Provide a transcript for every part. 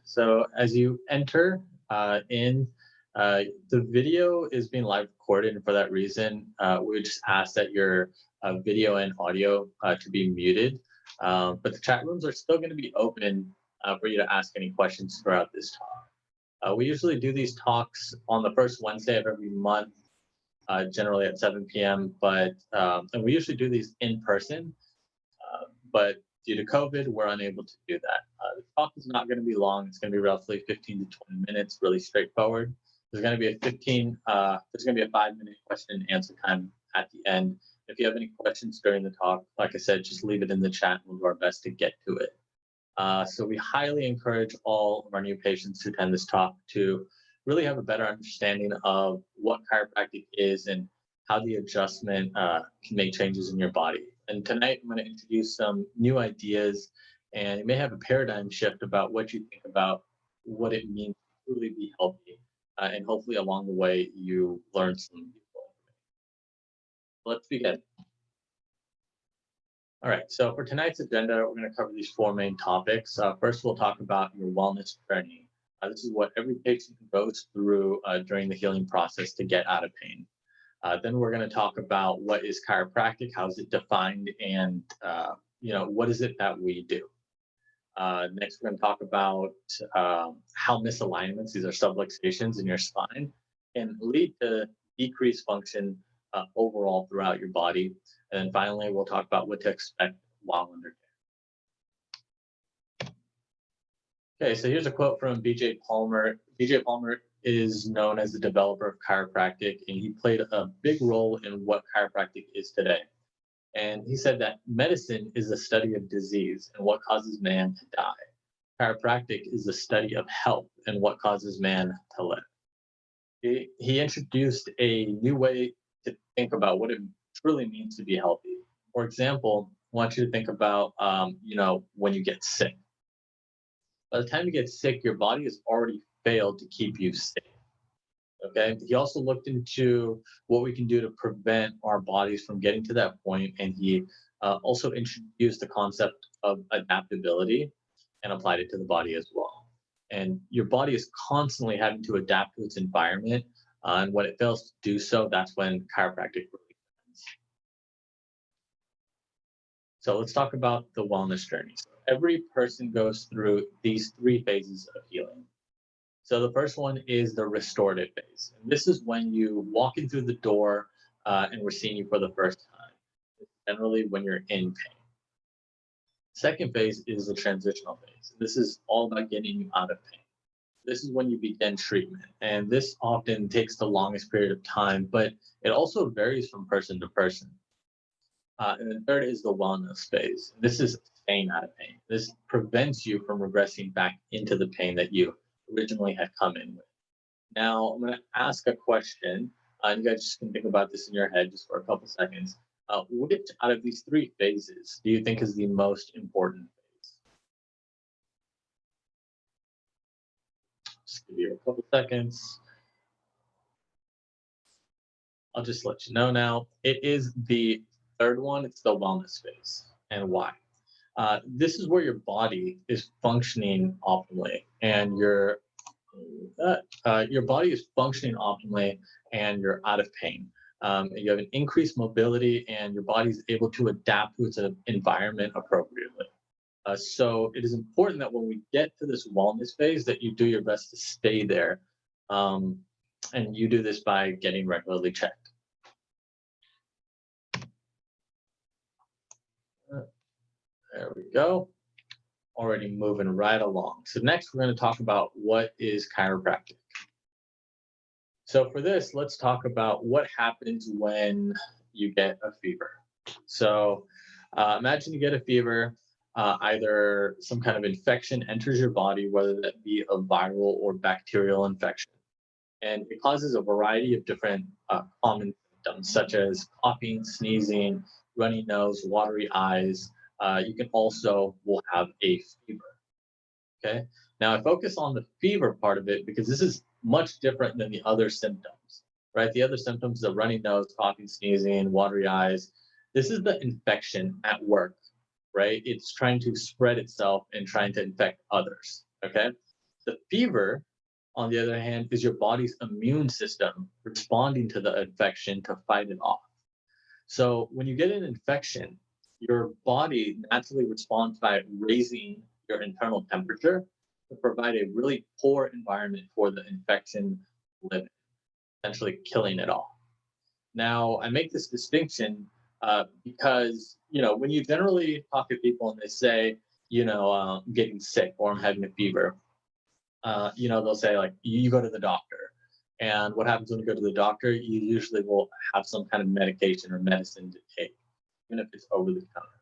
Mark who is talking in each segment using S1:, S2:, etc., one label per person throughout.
S1: So as you enter the video is being live recorded, and for that reason, we would just ask that your video and audio to be muted. But the chat rooms are still going to be open for you to ask any questions throughout this talk. We usually do these talks on the first Wednesday of every month, generally at 7 p.m. And we usually do these in person, but due to COVID, we're unable to do that. The talk is not going to be long. It's going to be roughly 15 to 20 minutes, really straightforward. There's going to be there's going to be a 5-minute question and answer time at the end. If you have any questions during the talk, like I said, just leave it in the chat. We'll do our best to get to it. So we highly encourage all of our new patients to attend this talk to really have a better understanding of what chiropractic is and how the adjustment can make changes in your body. And tonight, I'm going to introduce some new ideas, and you may have a paradigm shift about what you think about what it means to truly be healthy. And hopefully along the way, you learn some useful information. Let's begin. All right, so for tonight's agenda, we're going to cover these 4 main topics. First, we'll talk about your wellness journey. This is what every patient goes through during the healing process to get out of pain. Then we're going to talk about what is chiropractic, how is it defined, and what is it that we do. Next, we're going to talk about how misalignments, these are subluxations in your spine, can lead to decreased function overall throughout your body. And then finally, we'll talk about what to expect while under care. Okay, so here's a quote from B.J. Palmer. B.J. Palmer is known as the developer of chiropractic, and he played a big role in what chiropractic is today. And he said that medicine is the study of disease and what causes man to die. Chiropractic is the study of health and what causes man to live. He introduced a new way to think about what it truly means to be healthy. For example, I want you to think about, when you get sick. By the time you get sick, your body has already failed to keep you safe. Okay. He also looked into what we can do to prevent our bodies from getting to that point, and he also introduced the concept of adaptability and applied it to the body as well. And your body is constantly having to adapt to its environment, and when it fails to do so, that's when chiropractic really comes. So let's talk about the wellness journey. So every person goes through these 3 phases of healing. So the first one is the restorative phase. And this is when you walk in through the door and we're seeing you for the first time, generally when you're in pain. Second phase is the transitional phase. This is all about getting you out of pain. This is when you begin treatment. And this often takes the longest period of time, but it also varies from person to person. And then third is the wellness phase. This is staying out of pain. This prevents you from regressing back into the pain that you originally had come in with. Now, I'm going to ask a question, and you guys just can think about this in your head just for a couple seconds. Which out of these 3 phases do you think is the most important phase? Just give you a couple seconds. I'll just let you know now. It is the third one. It's the wellness phase. And why? This is where your body is functioning optimally, and your body is functioning optimally, and you're out of pain. You have an increased mobility, and your body is able to adapt to its environment appropriately. So it is important that when we get to this wellness phase, that you do your best to stay there, and you do this by getting regularly checked. There we go. Already moving right along. So next we're going to talk about what is chiropractic. So for this, let's talk about what happens when you get a fever. So imagine you get a fever, either some kind of infection enters your body, whether that be a viral or bacterial infection. And it causes a variety of different common symptoms, such as coughing, sneezing, runny nose, watery eyes. You can also will have a fever. Okay. Now I focus on the fever part of it because this is much different than the other symptoms, right? The other symptoms are runny nose, coughing, sneezing, watery eyes. This is the infection at work, right? It's trying to spread itself and trying to infect others. Okay. The fever, on the other hand, is your body's immune system responding to the infection to fight it off. So when you get an infection, your body naturally responds by raising your internal temperature to provide a really poor environment for the infection to live in, essentially killing it off. Now, I make this distinction because, when you generally talk to people and they say, I'm getting sick or I'm having a fever, they'll say like, you go to the doctor. And what happens when you go to the doctor? You usually will have some kind of medication or medicine to take, even if it's over the counter.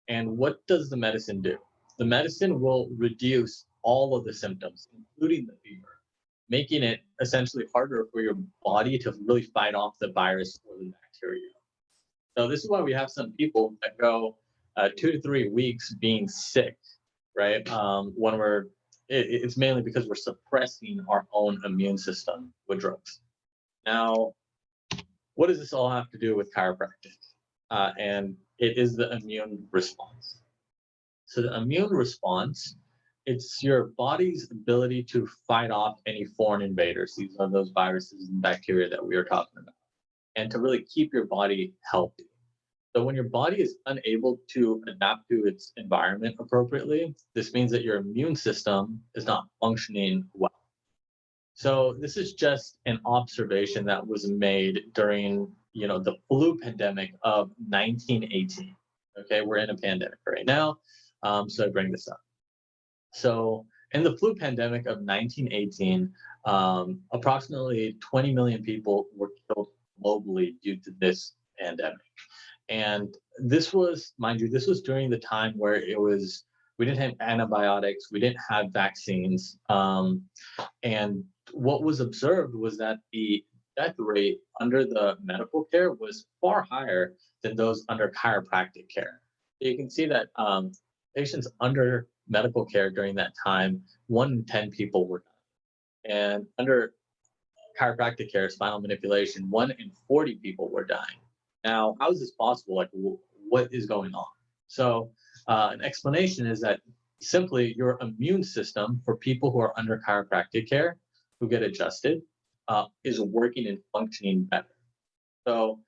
S1: And what does the medicine do? The medicine will reduce all of the symptoms, including the fever, making it essentially harder for your body to really fight off the virus or the bacteria. So this is why we have some people that go 2 to 3 weeks being sick, right? When it's mainly because we're suppressing our own immune system with drugs. Now, what does this all have to do with chiropractic? And it is the immune response. So the immune response, it's your body's ability to fight off any foreign invaders. These are those viruses and bacteria that we are talking about, and to really keep your body healthy. So when your body is unable to adapt to its environment appropriately, this means that your immune system is not functioning well. So this is just an observation that was made during, the flu pandemic of 1918. Okay, we're in a pandemic right now, so I bring this up. So in the flu pandemic of 1918, approximately 20 million people were killed globally due to this pandemic. And this was, mind you, this was during the time where we didn't have antibiotics, we didn't have vaccines. And what was observed was that the death rate under the medical care was far higher than those under chiropractic care. So you can see that patients under medical care during that time, 1 in 10 people were dying. And under chiropractic care, spinal manipulation, 1 in 40 people were dying. Now, how is this possible? Like, what is going on? So, an explanation is that simply your immune system for people who are under chiropractic care, who get adjusted, is working and functioning better. So,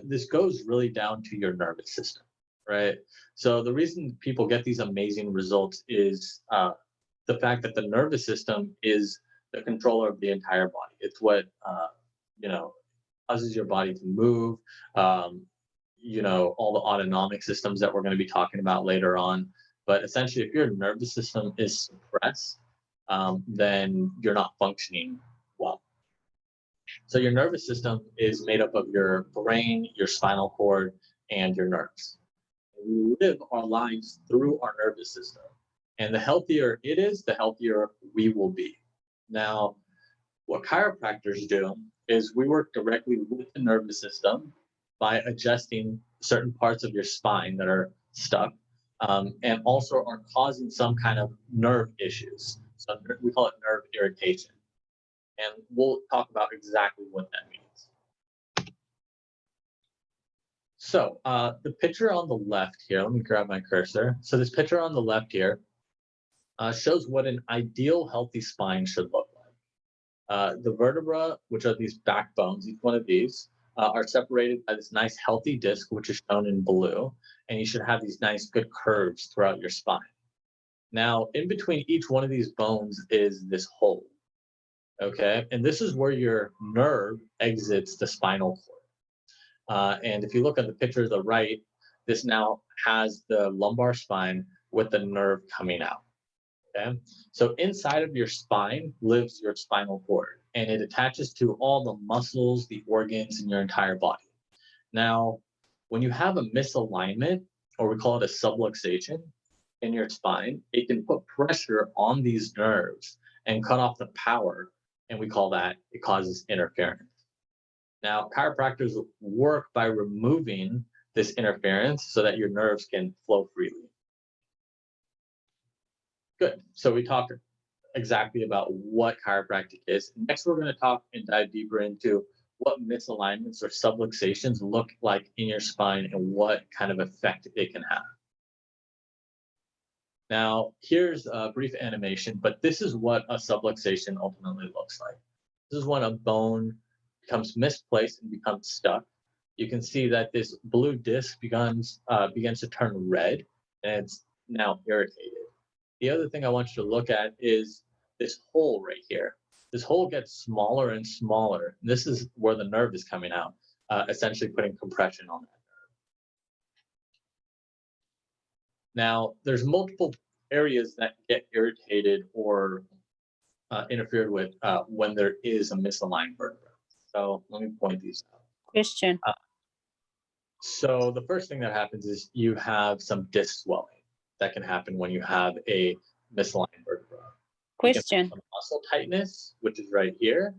S1: this goes really down to your nervous system, right? So, the reason people get these amazing results is the fact that the nervous system is the controller of the entire body. It's what, causes your body to move, all the autonomic systems that we're going to be talking about later on. But essentially, if your nervous system is suppressed, then you're not functioning well. So your nervous system is made up of your brain, your spinal cord, and your nerves. We live our lives through our nervous system. And the healthier it is, the healthier we will be. Now, what chiropractors do is we work directly with the nervous system by adjusting certain parts of your spine that are stuck, and also are causing some kind of nerve issues. So we call it nerve irritation. And we'll talk about exactly what that means. So the picture on the left here, let me grab my cursor. So this picture on the left here shows what an ideal healthy spine should look like. The vertebra, which are these backbones, each one of these, are separated by this nice healthy disc, which is shown in blue, and you should have these nice good curves throughout your spine. Now, in between each one of these bones is this hole, okay? And this is where your nerve exits the spinal cord. And if you look at the picture to the right, this now has the lumbar spine with the nerve coming out. Okay, so inside of your spine lives your spinal cord, and it attaches to all the muscles, the organs in your entire body. Now, when you have a misalignment, or we call it a subluxation in your spine, it can put pressure on these nerves and cut off the power, and we call that, it causes interference. Now, chiropractors work by removing this interference so that your nerves can flow freely. Good. So we talked exactly about what chiropractic is. Next, we're going to talk and dive deeper into what misalignments or subluxations look like in your spine and what kind of effect it can have. Now, here's a brief animation, but this is what a subluxation ultimately looks like. This is when a bone becomes misplaced and becomes stuck. You can see that this blue disc begins to turn red, and it's now irritated. The other thing I want you to look at is this hole right here. This hole gets smaller and smaller. This is where the nerve is coming out, essentially putting compression on that. Now, there's multiple areas that get irritated or interfered with when there is a misaligned vertebra. So let me point these out.
S2: Question.
S1: So the first thing that happens is you have some disc swelling that can happen when you have a misaligned vertebra. You can have
S2: Question.
S1: some muscle tightness, which is right here.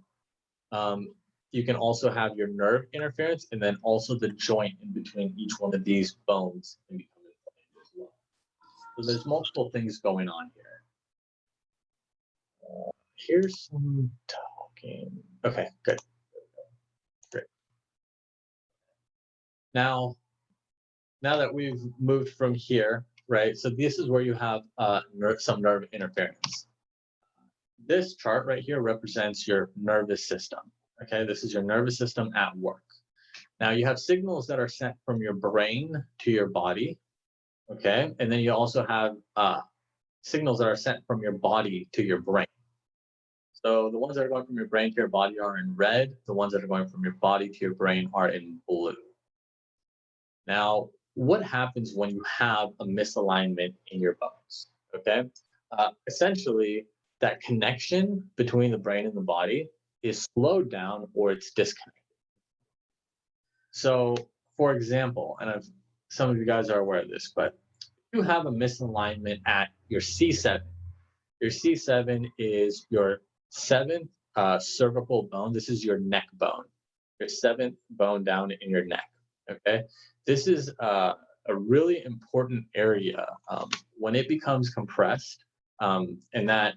S1: You can also have your nerve interference, and then also the joint in between each one of these bones can become inflamed as well. So there's multiple things going on here. Here's some talking. Okay, good. Great. Now that we've moved from here, right? So this is where you have some nerve interference. This chart right here represents your nervous system. Okay, this is your nervous system at work. Now you have signals that are sent from your brain to your body. Okay, and then you also have signals that are sent from your body to your brain. So the ones that are going from your brain to your body are in red. The ones that are going from your body to your brain are in blue. Now, what happens when you have a misalignment in your bones? Okay, essentially, that connection between the brain and the body is slowed down or it's disconnected. So, for example, and some of you guys are aware of this, but you have a misalignment at your C7. Your C7 is your seventh cervical bone. This is your neck bone, your seventh bone down in your neck. Okay, this is a really important area. When it becomes compressed and that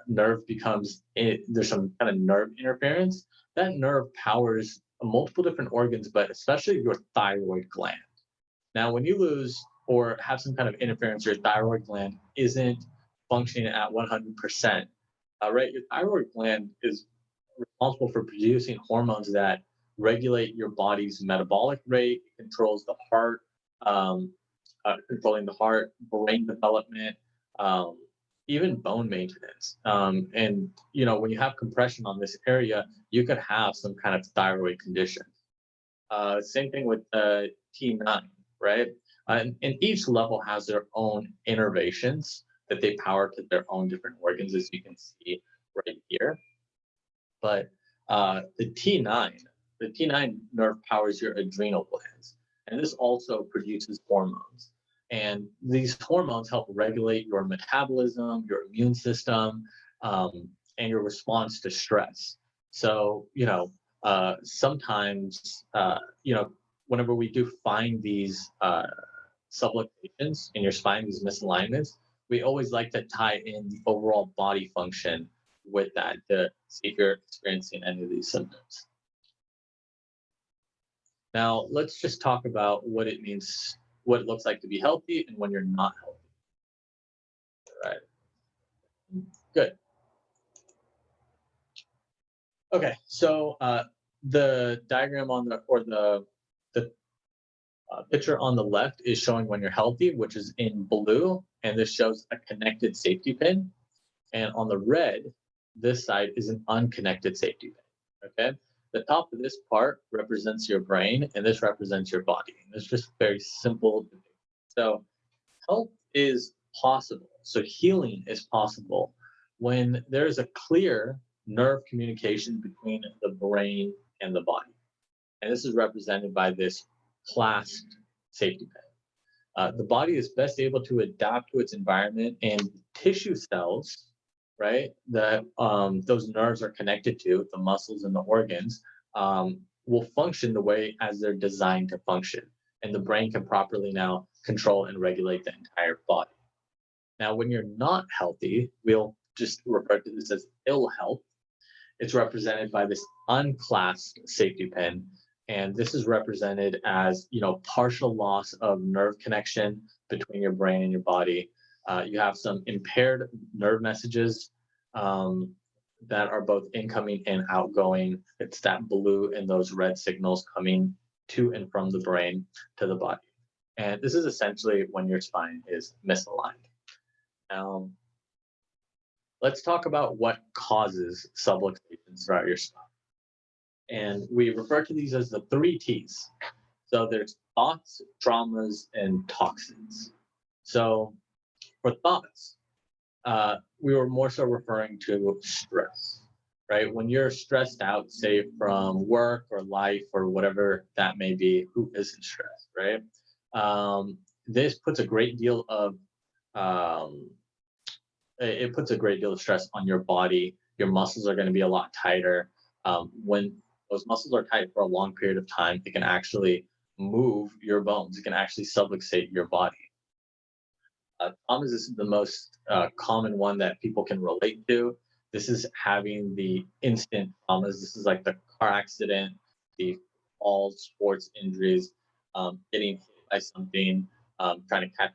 S1: nerve there's some kind of nerve interference, that nerve powers multiple different organs, but especially your thyroid gland. Now, when you lose or have some kind of interference, your thyroid gland isn't functioning at 100%, right? Your thyroid gland is responsible for producing hormones that regulate your body's metabolic rate, it controls the heart, controlling the heart, brain development, even bone maintenance. And when you have compression on this area, you could have some kind of thyroid condition. Same thing with T9, right? And each level has their own innervations that they power to their own different organs, as you can see right here. But the T9 nerve powers your adrenal glands, and this also produces hormones. And these hormones help regulate your metabolism, your immune system, and your response to stress. So, sometimes, whenever we do find these subluxations in your spine, these misalignments, we always like to tie in the overall body function with that to see if you're experiencing any of these symptoms. Now, let's just talk about what it means, what it looks like to be healthy and when you're not healthy. All right. Good. Okay, so the diagram the picture on the left is showing when you're healthy, which is in blue, and this shows a connected safety pin. And on the red, this side is an unconnected safety pin. Okay, the top of this part represents your brain, and this represents your body. And it's just very simple. So health is possible. So healing is possible when there's a clear nerve communication between the brain and the body. And this is represented by this clasped safety pin. The body is best able to adapt to its environment, and tissue cells, right, that those nerves are connected to, the muscles and the organs, will function the way as they're designed to function. And the brain can properly now control and regulate the entire body. Now, when you're not healthy, we'll just refer to this as ill health. It's represented by this unclasped safety pin. And this is represented as, partial loss of nerve connection between your brain and your body. You have some impaired nerve messages that are both incoming and outgoing. It's that blue and those red signals coming to and from the brain to the body. And this is essentially when your spine is misaligned. Now, let's talk about what causes subluxations throughout your spine. And we refer to these as the 3 T's. So there's thoughts, traumas, and toxins. So for thoughts, we were more so referring to stress, right? When you're stressed out, say from work or life or whatever that may be, who isn't stressed, right? This puts a great deal of um, it puts a great deal of stress on your body. Your muscles are going to be a lot tighter. When those muscles are tight for a long period of time, it can actually move your bones. It can actually subluxate your body. Traumas is the most common one that people can relate to. This is having the instant traumas. This is like the car accident, the all sports injuries, getting hit by something, trying to catch,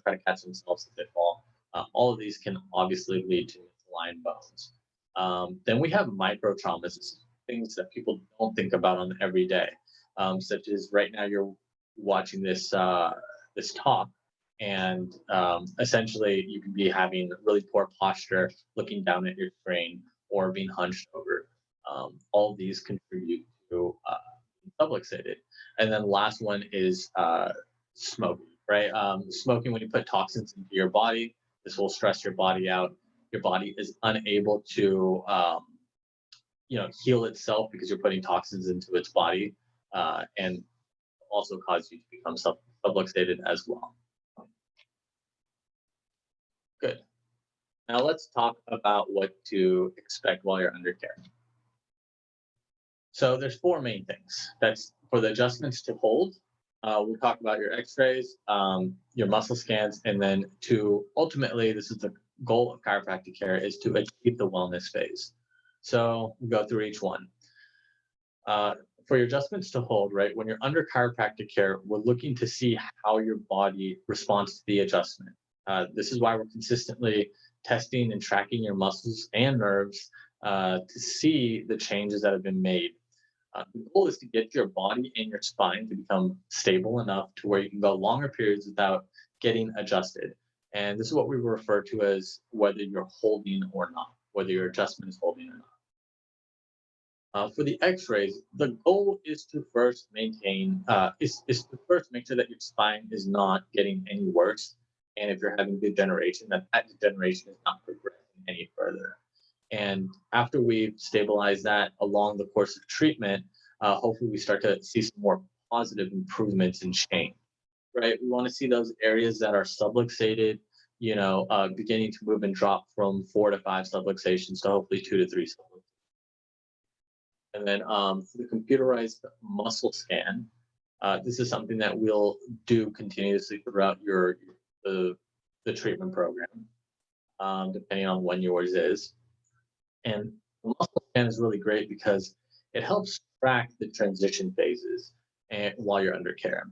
S1: try to catch themselves as they fall. All of these can obviously lead to misaligned bones. Then we have micro traumas, things that people don't think about on every day, such as right now you're watching this talk, and essentially you could be having really poor posture, looking down at your screen, or being hunched over. All of these contribute to subluxated. And then last one is smoking, right? Smoking, when you put toxins into your body, this will stress your body out. Your body is unable to, heal itself because you're putting toxins into its body, and also cause you to become subluxated as well. Good. Now let's talk about what to expect while you're under care. So there's 4 main things. That's for the adjustments to hold. We'll talk about your x-rays, your muscle scans, and then to ultimately, this is the goal of chiropractic care, is to achieve the wellness phase. So we'll go through each one. For your adjustments to hold, right, when you're under chiropractic care, we're looking to see how your body responds to the adjustment. This is why we're consistently testing and tracking your muscles and nerves to see the changes that have been made. The goal is to get your body and your spine to become stable enough to where you can go longer periods without getting adjusted. And this is what we refer to as whether you're holding or not, whether your adjustment is holding or not. For the x-rays, the goal is to first maintain, is to first make sure that your spine is not getting any worse. And if you're having degeneration, that degeneration is not progressing any further. And after we've stabilized that along the course of treatment, hopefully we start to see some more positive improvements and change, right? We want to see those areas that are subluxated, beginning to move and drop from 4 to 5 subluxations to hopefully 2 to 3 subluxations. And then for the computerized muscle scan, this is something that we'll do continuously throughout the treatment program, depending on when yours is. And the muscle scan is really great because it helps track the transition phases while you're under care.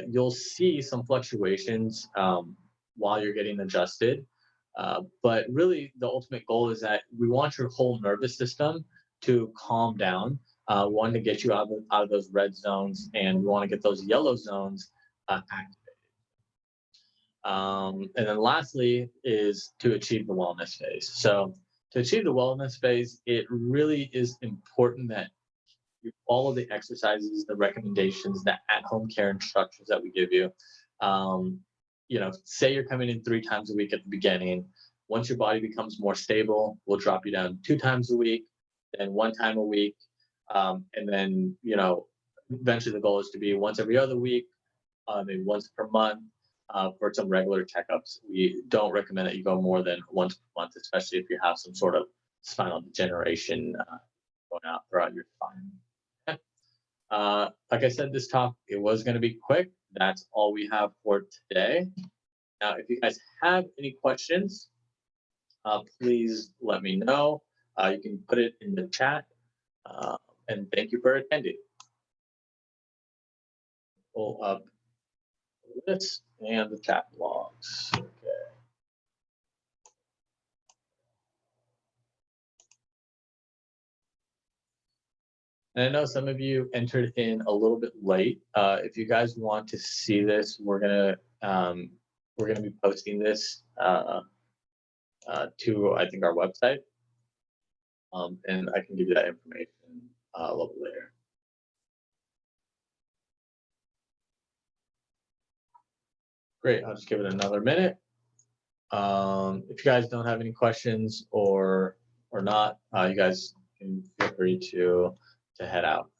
S1: You'll see some fluctuations while you're getting adjusted, but really the ultimate goal is that we want your whole nervous system to calm down. We want to get you out of those red zones, and we want to get those yellow zones activated. And then lastly is to achieve the wellness phase. So to achieve the wellness phase, it really is important that you follow the exercises, the recommendations, the at-home care instructions that we give you. Say you're coming in 3 times a week at the beginning. Once your body becomes more stable, we'll drop you down 2 times a week, then 1 time a week. And then, eventually the goal is to be once every other week, maybe once per month. For some regular checkups. We don't recommend that you go more than once per month, especially if you have some sort of spinal degeneration going out throughout your spine. Okay. Like I said, this talk, it was going to be quick. That's all we have for today. Now, if you guys have any questions, please let me know. You can put it in the chat. And thank you for attending. Pull up this and the chat logs. Okay. And I know some of you entered in a little bit late. If you guys want to see this, we're gonna be posting this to, I think, our website, and I can give you that information a little bit later. Great. I'll just give it another minute. If you guys don't have any questions or not, you guys can feel free to head out.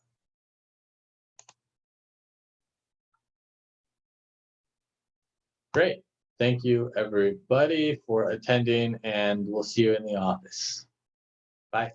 S1: Great. Thank you, everybody, for attending, and we'll see you in the office. Bye.